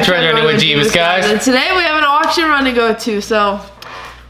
treasure hunting with Jebus, guys. And today we have an auction run to go to, so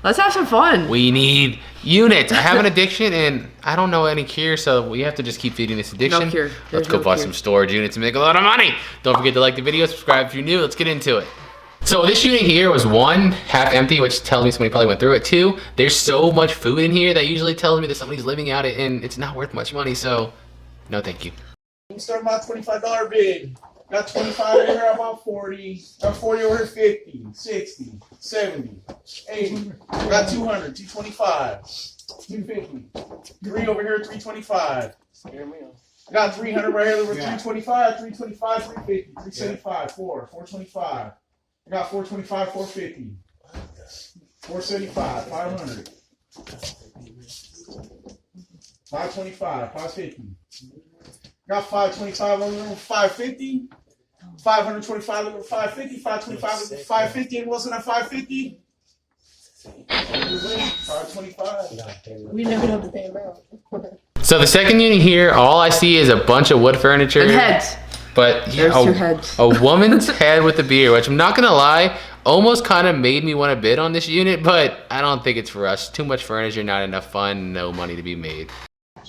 let's have some fun. We need units. I have an addiction and I don't know any cure, so we have to just keep feeding this addiction. No cure. Let's go buy some storage units and make a lot of money. Don't forget to like the video, subscribe if you're new. Let's get into it. So this unit here was 1, half empty, which tells me somebody probably went through it. 2, there's so much food in here that usually tells me that somebody's living out it and it's not worth much money, so no thank you. We start about $25 bid. Got 25 over here, about 40. Got 40 over here, 50, 60, 70, 80. Got 200, 225, 250. 3 over here, 325. Got 300 right here, over 325, 325, 350, 375, 425. I got 425, 450. 475, 500. 525, 550. Got 525 over 550. 525 over 550. 525 over 550. And wasn't at 550? 525. We never know the same amount. So the second unit here, all I see is a bunch of wood furniture. And heads. But There's 2 heads. A woman's head with a beard, which I'm not gonna lie, almost kind of made me want to bid on this unit, but I don't think it's for us. Too much furniture, not enough fun, no money to be made.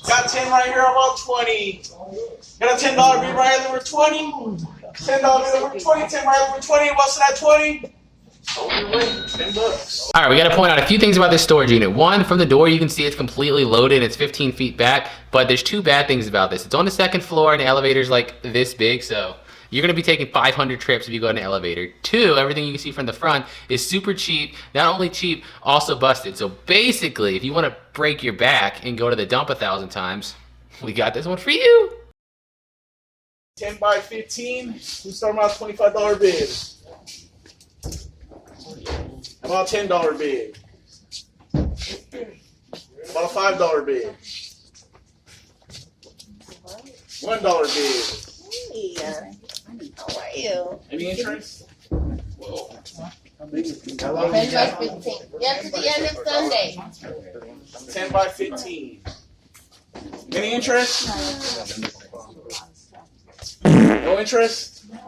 Got 10 right here, about 20. Got a $10 bid right here, over 20. $10 bid over 20, 10 right over 20. What's that 20? $10. All right, we got to point out a few things about this storage unit. 1, from the door, you can see it's completely loaded. It's 15 feet back, but there's 2 bad things about this. It's on the 2nd floor and the elevator's like this big, so you're going to be taking 500 trips if you go in an elevator. 2, everything you can see from the front is super cheap. Not only cheap, also busted. So basically, if you want to break your back and go to the dump 1,000 times, we got this one for you. 10 by 15. We start about $25 bid. About $10 bid. About a $5 bid. $1 bid. Hey, how are you? Any interest? 10 by 15. Yeah, to the end of Sunday. 10 by 15. Any interest? No interest? Be a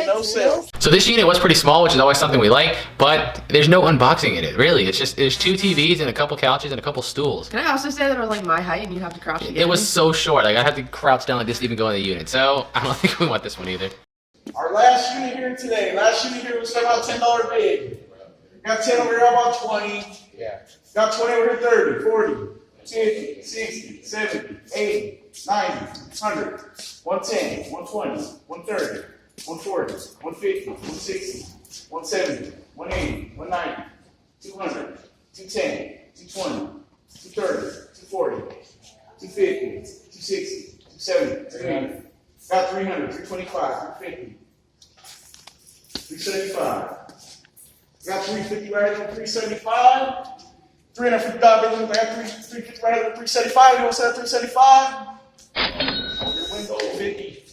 no sale. So this unit was pretty small, which is always something we like, but there's no unboxing in it, really. It's just, there's 2 TVs and a couple couches and a couple stools. Can I also say that it was like my height and you have to crouch to get It was me? so short, like I had to crouch down like this to even go in the unit. So I don't think we want this one either. Our last unit here today. Last unit here was about $10 bid. Got 10 over here, about 20. Got 20 over here, 30, 40, 50, 60, 70, 80, 90, 100, 110, 120, 130, 140, 150, 160, 170, 180, 190, 200, 210, 220, 230, 240, 250, 260, 270, 300. Got 300, 325, 350, 375. Got 350 right here, 375. $350 bill, got 350 right here, 375. You want to say 375? Window 50.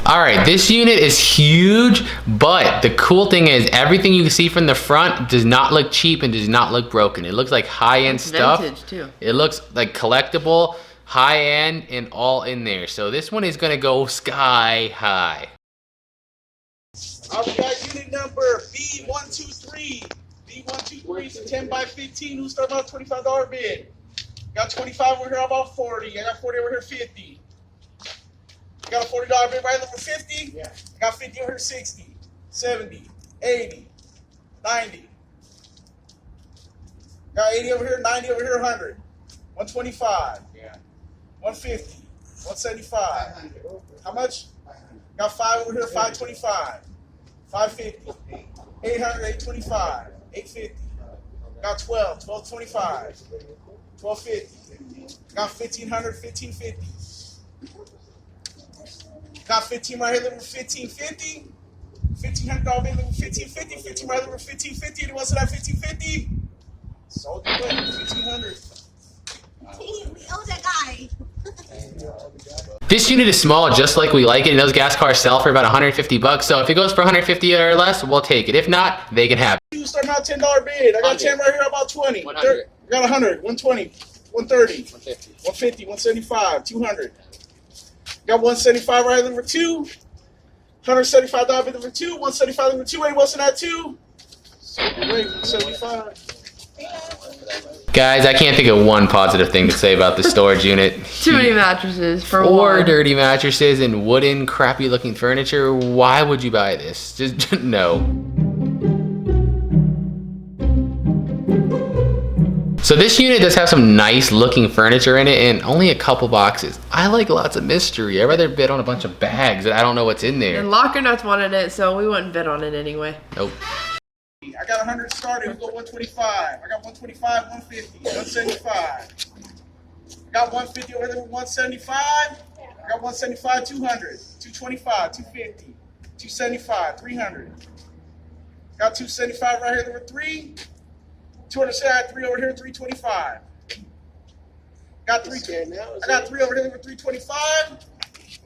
All right, this unit is huge, but the cool thing is everything you can see from the front does not look cheap and does not look broken. It looks like high-end stuff. Vintage too. It looks like collectible, high-end, and all in there. So this one is gonna go sky high. I've got unit number B123. B123 is a 10 by 15. Who started about $25 bid? Got 25 over here, about 40. I got 40 over here, 50. Got a $40 bid right over 50. I got 50 over here, 60, 70, 80, 90. Got 80 over here, 90 over here, 100. 125. 150. 175. How much? Got 5 over here, 525. 550. 800, 825. 850. Got 12, 1225. 1250. Got 1500, 1550. Got 15 right here, living 1550. $1,500 bid, living 1550. 15 right here, 1550. And what's that 1550? Sold the way, 1500. We owe that guy. This unit is small, just like we like it, and those gas cars sell for about 150 bucks. So if it goes for 150 or less, we'll take it. If not, they can have it. You start out $10 bid. I got 10 right here, about 20. 100. I got 100, 120, 130, 150. 150, 175, 200. Got 175 right here, number 2. $175 bid number 2, $175 number 2. Anybody else in that 2? Wait, $175. Guys, I can't think of one positive thing to say about the storage unit. Too many mattresses for Four one. dirty mattresses and wooden, crappy looking furniture. Why would you buy this? Just no. So this unit does have some nice looking furniture in it and only a couple boxes. I like lots of mystery. I'd rather bid on a bunch of bags that I don't know what's in there. And Locker Nuts wanted it, so we wouldn't bid on it anyway. Nope. I got 100 started. We go 125. I got 125, 150, 175. I got 150 over there with 175. I got 175, 200, 225, 250, 275, 300. Got 275 right here. There were 3. 200, 3 over here, 325. Got 3. I got 3 over here with 325.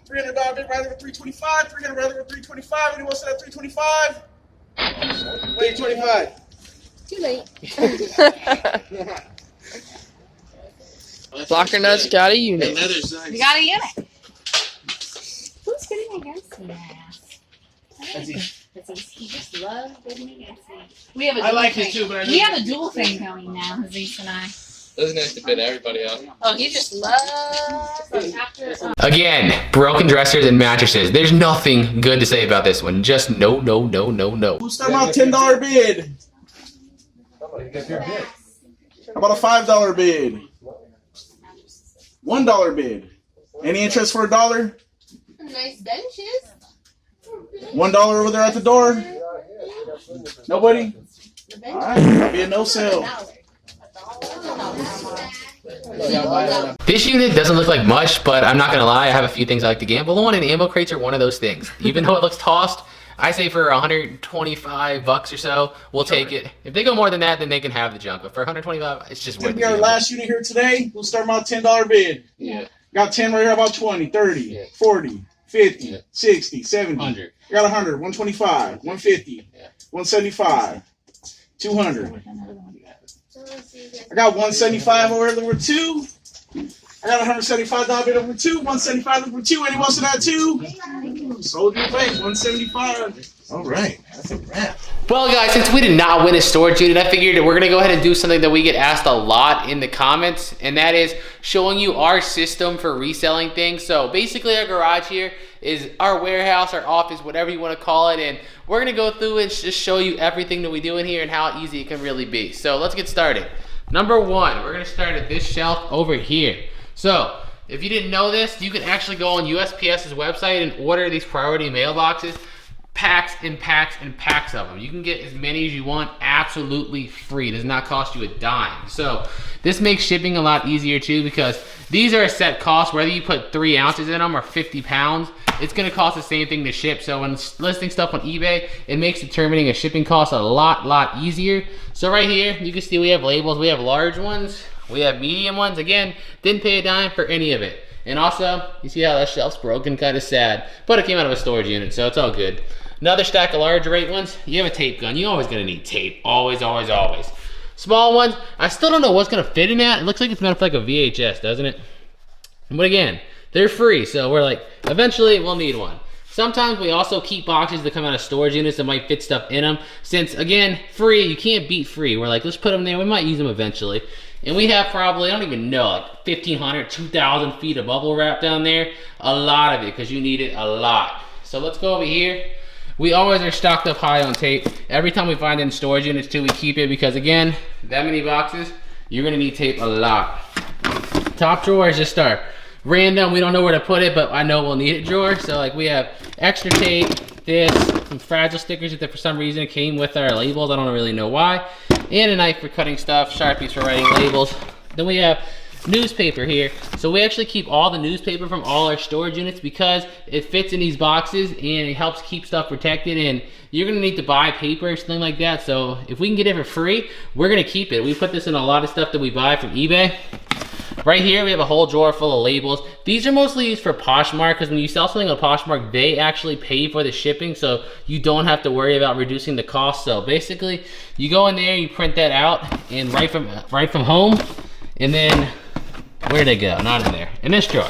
$300 bid right there with 325. $300 right there with 325. Anyone said that 325? Wait, 25. Too late. Locker Nuts got a unit. You got a unit. Who's getting against me, He just loves getting against me. We have a dual thing. We have a dual thing going now, Aziz and I. Doesn't have to bid everybody out. Oh, he just loves after. Again, broken dressers and mattresses. There's nothing good to say about this one. Just no, no, no, no, no. Who's talking about $10 bid? How about a $5 bid? $1 bid. Any interest for $1? Nice benches. $1 over there at the door? Nobody? Alright, that'll be a no sale. This unit doesn't look like much, but I'm not gonna lie, I have a few things I like to gamble on, and ammo crates are one of those things. Even though it looks tossed, I say for 125 bucks or so, we'll take it. If they go more than that, then they can have the junk. But for 125, it's just worth This it. will be our last unit here today. We'll start about $10 bid. Yeah. Got 10 right here, about 20, 30, 40, 50, 60, 70. 100. I got 100, 125, 150, 175, 200. I got 175 over there with 2. I got $175 bid over 2, 175 over 2. Anyone else in that 2? Sold your face, 175. All right, that's a wrap. Well, guys, since we did not win a storage unit, I figured that we're going to go ahead and do something that we get asked a lot in the comments, and that is showing you our system for reselling things. So basically, our garage here is our warehouse, our office, whatever you want to call it, and we're going to go through and just show you everything that we do in here and how easy it can really be. So let's get started. Number 1, we're going to start at this shelf over here. So if you didn't know this, you can actually go on USPS's website and order these priority mailboxes. Packs and packs and packs of them. You can get as many as you want absolutely free. It does not cost you a dime. So this makes shipping a lot easier too, because these are a set cost. Whether you put 3 ounces in them or 50 pounds, it's going to cost the same thing to ship. So when listing stuff on eBay, it makes determining a shipping cost a lot easier. So right here, you can see we have labels. We have large ones, we have medium ones. Again, didn't pay a dime for any of it. And also, you see how that shelf's broken, kind of sad, but it came out of a storage unit, so it's all good. Another stack of large rate ones, you have a tape gun. You're always gonna need tape, always. Small ones, I still don't know what's gonna fit in that. It looks like it's meant for like a VHS, doesn't it? But again, they're free, so we're like, eventually we'll need one. Sometimes we also keep boxes that come out of storage units that might fit stuff in them. Since, again, free, you can't beat free. We're like, let's put them there, we might use them eventually. And we have probably, I don't even know, like 1,500, 2,000 feet of bubble wrap down there. A lot of it, because you need it a lot. So let's go over here. We always are stocked up high on tape. Every time we find it in storage units too, we keep it, because again, that many boxes, you're gonna need tape a lot. Top drawer is just our random, we don't know where to put it, but I know we'll need it drawer. So like we have extra tape, this, some fragile stickers that for some reason came with our labels, I don't really know why, and a knife for cutting stuff, Sharpies for writing labels. Then we have newspaper here. So we actually keep all the newspaper from all our storage units because it fits in these boxes and it helps keep stuff protected, and you're gonna need to buy paper or something like that. So if we can get it for free, we're gonna keep it. We put this in a lot of stuff that we buy from eBay. Right here, we have a whole drawer full of labels. These are mostly used for Poshmark, because when you sell something on Poshmark, they actually pay for the shipping, so you don't have to worry about reducing the cost. So basically, you go in there, you print that out, and right from home, and then where'd they go? Not in there. In this drawer.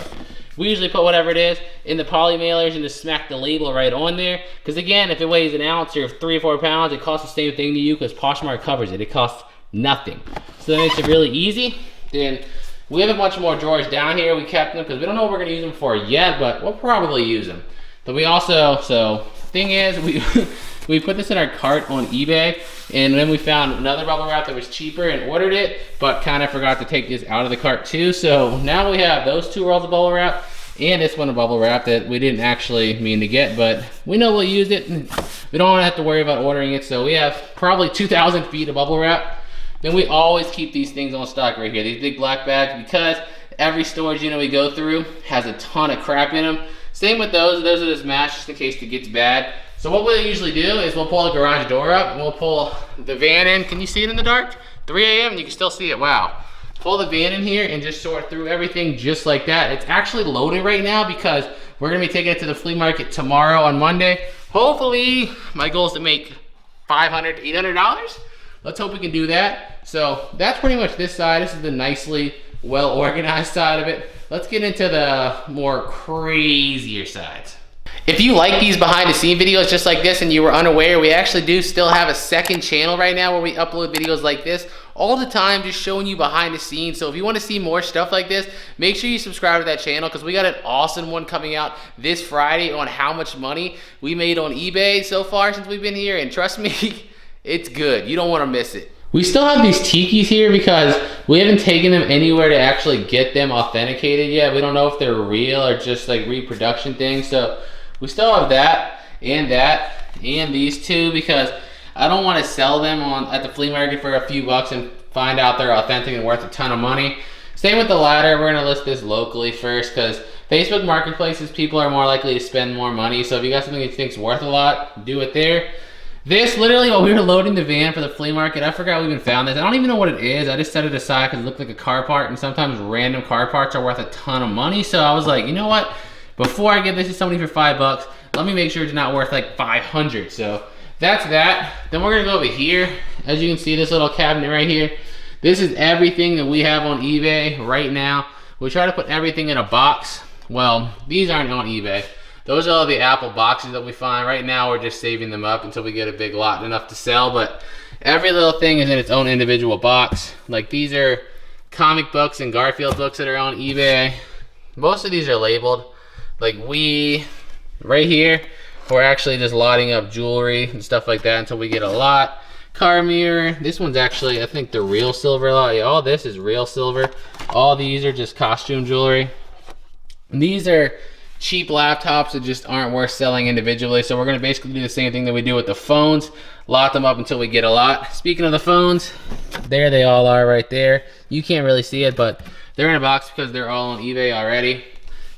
We usually put whatever it is in the poly mailers and just smack the label right on there. Because again, if it weighs an ounce or 3 or 4 pounds, it costs the same thing to you because Poshmark covers it. It costs nothing. So that makes it really easy. Then we have a bunch more drawers down here. We kept them because we don't know what we're gonna use them for yet, but we'll probably use them. But we also, so thing is, we put this in our cart on eBay, and then we found another bubble wrap that was cheaper and ordered it, but kind of forgot to take this out of the cart too. So now we have those 2 rolls of bubble wrap and this one of bubble wrap that we didn't actually mean to get, but we know we'll use it. We don't have to worry about ordering it. So we have probably 2,000 feet of bubble wrap. Then we always keep these things on stock right here, these big black bags, because every storage unit we go through has a ton of crap in them. Same with those are just mashed just in case it gets bad. So what we'll usually do is we'll pull the garage door up and we'll pull the van in. Can you see it in the dark? 3 a.m. and you can still see it, wow. Pull the van in here and just sort through everything just like that. It's actually loaded right now because we're gonna be taking it to the flea market tomorrow on Monday. Hopefully, my goal is to make $500 to $800. Let's hope we can do that. So that's pretty much this side. This is the nicely well organized side of it. Let's get into the more crazier sides. If you like these behind the scene videos just like this and you were unaware, we actually do still have a second channel right now where we upload videos like this all the time, just showing you behind the scenes. So if you want to see more stuff like this, make sure you subscribe to that channel because we got an awesome one coming out this Friday on how much money we made on eBay so far since we've been here. And trust me, it's good. You don't want to miss it. We still have these tikis here because we haven't taken them anywhere to actually get them authenticated yet. We don't know if they're real or just like reproduction things. So we still have that and these 2 because I don't want to sell them at the flea market for a few bucks and find out they're authentic and worth a ton of money. Same with the ladder. We're gonna list this locally first because Facebook marketplaces, people are more likely to spend more money. So if you got something you think's worth a lot, do it there. This, literally, while we were loading the van for the flea market, I forgot we even found this. I don't even know what it is. I just set it aside because it looked like a car part, and sometimes random car parts are worth a ton of money. So I was like, you know what? Before I give this to somebody for $5, let me make sure it's not worth like 500. So that's that. Then we're gonna go over here. As you can see, this little cabinet right here. This is everything that we have on eBay right now. We try to put everything in a box. Well, these aren't on eBay. Those are all the Apple boxes that we find. Right now, we're just saving them up until we get a big lot enough to sell, but every little thing is in its own individual box. Like these are comic books and Garfield books that are on eBay. Most of these are labeled. Like right here, we're actually just lotting up jewelry and stuff like that until we get a lot. Car mirror, this one's actually, I think the real silver lot. Yeah, all this is real silver. All these are just costume jewelry. And these are cheap laptops that just aren't worth selling individually. So we're gonna basically do the same thing that we do with the phones. Lot them up until we get a lot. Speaking of the phones, there they all are right there. You can't really see it, but they're in a box because they're all on eBay already.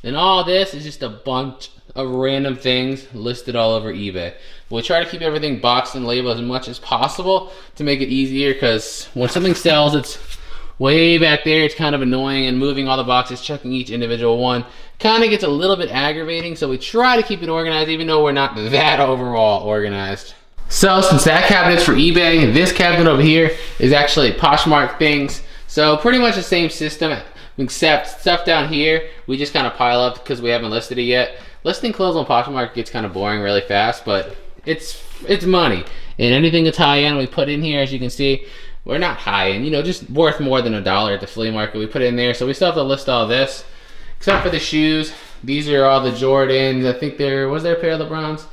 And all this is just a bunch of random things listed all over eBay. We'll try to keep everything boxed and labeled as much as possible to make it easier, because when something sells, it's way back there. It's kind of annoying, and moving all the boxes, checking each individual one, kind of gets a little bit aggravating. So we try to keep it organized, even though we're not that overall organized. So since that cabinet's for eBay, this cabinet over here is actually Poshmark things. So pretty much the same system, except stuff down here we just kind of pile up because we haven't listed it yet. Listing clothes on Poshmark gets kind of boring really fast, but it's money. And anything that's high end we put in here, as you can see, we're not high end, you know, just worth more than $1 at the flea market. We put it in there, so we still have to list all this, except for the shoes. These are all the Jordans. I think was there a pair of LeBrons?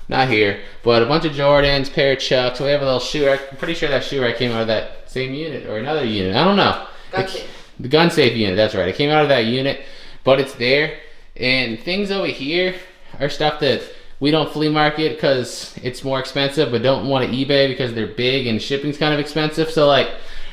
Not here, but a bunch of Jordans, pair of Chucks. We have a little shoe rack. I'm pretty sure that shoe rack came out of that same unit or another unit. I don't know. The gun safe unit, that's right. It came out of that unit, but it's there. And things over here are stuff that we don't flea market because it's more expensive, but don't want to eBay because they're big and shipping's kind of expensive. So like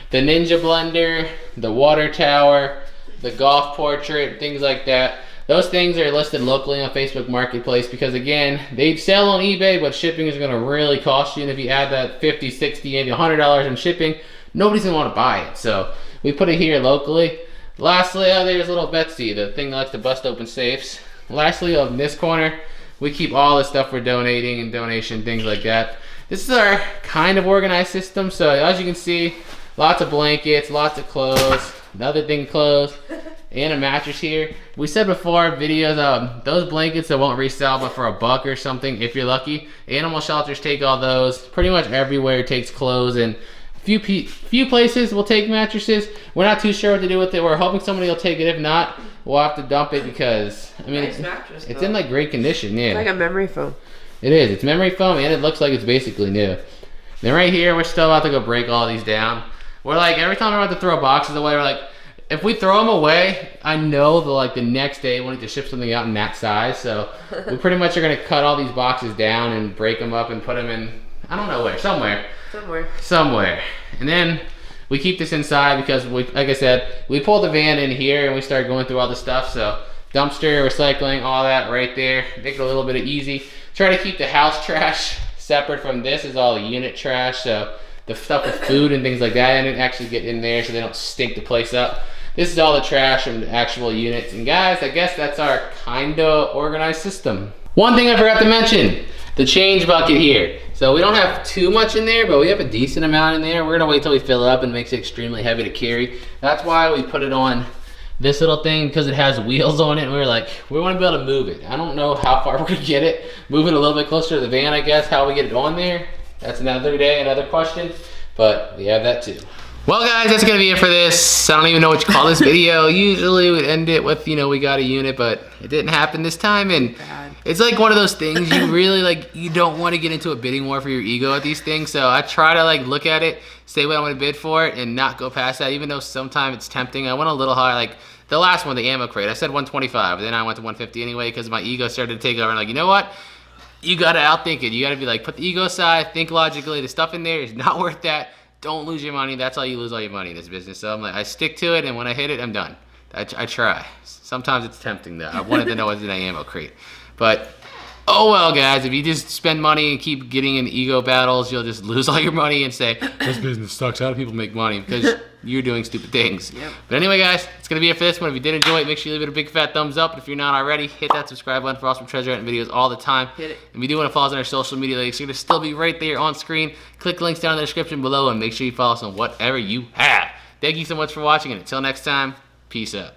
the Ninja blender, the water tower, the golf portrait, things like that. Those things are listed locally on Facebook Marketplace because, again, they sell on eBay, but shipping is going to really cost you. And if you add that $50, $60, maybe $100 in shipping, nobody's going to want to buy it. So we put it here locally. Lastly, there's little Betsy, the thing that likes to bust open safes. Lastly, on this corner, we keep all the stuff we're donating and donation, things like that. This is our kind of organized system. So as you can see, lots of blankets, lots of clothes, another thing clothes. and a mattress here. We said before videos, those blankets that won't resell, but for $1 or something, if you're lucky. Animal shelters take all those. Pretty much everywhere takes clothes, and few places will take mattresses. We're not too sure what to do with it. We're hoping somebody will take it. If not, we'll have to dump it because I mean it's in like great condition. Yeah, It's like a memory foam. it is. It's memory foam, and it looks like it's basically new. Then right here, we're still about to go break all these down. We're like, every time we're about to throw boxes away, we're like, if we throw them away, I know the next day we'll need to ship something out in that size. So we pretty much are gonna cut all these boxes down and break them up and put them in, I don't know where, somewhere. And then we keep this inside because like I said, we pulled the van in here and we started going through all the stuff. So dumpster, recycling, all that right there. Make it a little bit of easy. Try to keep the house trash separate from this. Is all the unit trash. So the stuff with food and things like that, and it actually get in there so they don't stink the place up. This is all the trash from the actual units. And guys, I guess that's our kinda organized system. One thing I forgot to mention, the change bucket here. So we don't have too much in there, but we have a decent amount in there. We're gonna wait till we fill it up and it makes it extremely heavy to carry. That's why we put it on this little thing, because it has wheels on it, and we were like, we want to be able to move it. I don't know how far we're gonna get it. Move it a little bit closer to the van, I guess. How we get it on there, that's another day, another question, but we have that too. Well guys, that's gonna be it for this. I don't even know what to call this video. Usually we'd end it with, we got a unit, but it didn't happen this time, and it's like one of those things you really you don't want to get into a bidding war for your ego at these things. So I try to look at it, say what I'm gonna bid for it, and not go past that, even though sometimes it's tempting. I went a little high, like the last one, the ammo crate. I said 125, then I went to 150 anyway because my ego started to take over. And you know what? You gotta outthink it. You gotta be like, put the ego aside, think logically. The stuff in there is not worth that. Don't lose your money. That's how you lose all your money in this business. So I'm like, I stick to it, and when I hit it, I'm done. I try. Sometimes it's tempting though. I wanted to know what's in that ammo crate. But, oh well guys, if you just spend money and keep getting in ego battles, you'll just lose all your money and say, this business sucks. How do people make money? Because you're doing stupid things. Yep. But anyway guys, it's going to be it for this one. If you did enjoy it, make sure you leave it a big fat thumbs up. And if you're not already, hit that subscribe button for awesome treasure hunting videos all the time. Hit it. And if you do want to follow us on our social media links, you're going to still be right there on screen. Click the links down in the description below and make sure you follow us on whatever you have. Thank you so much for watching, and until next time, peace out.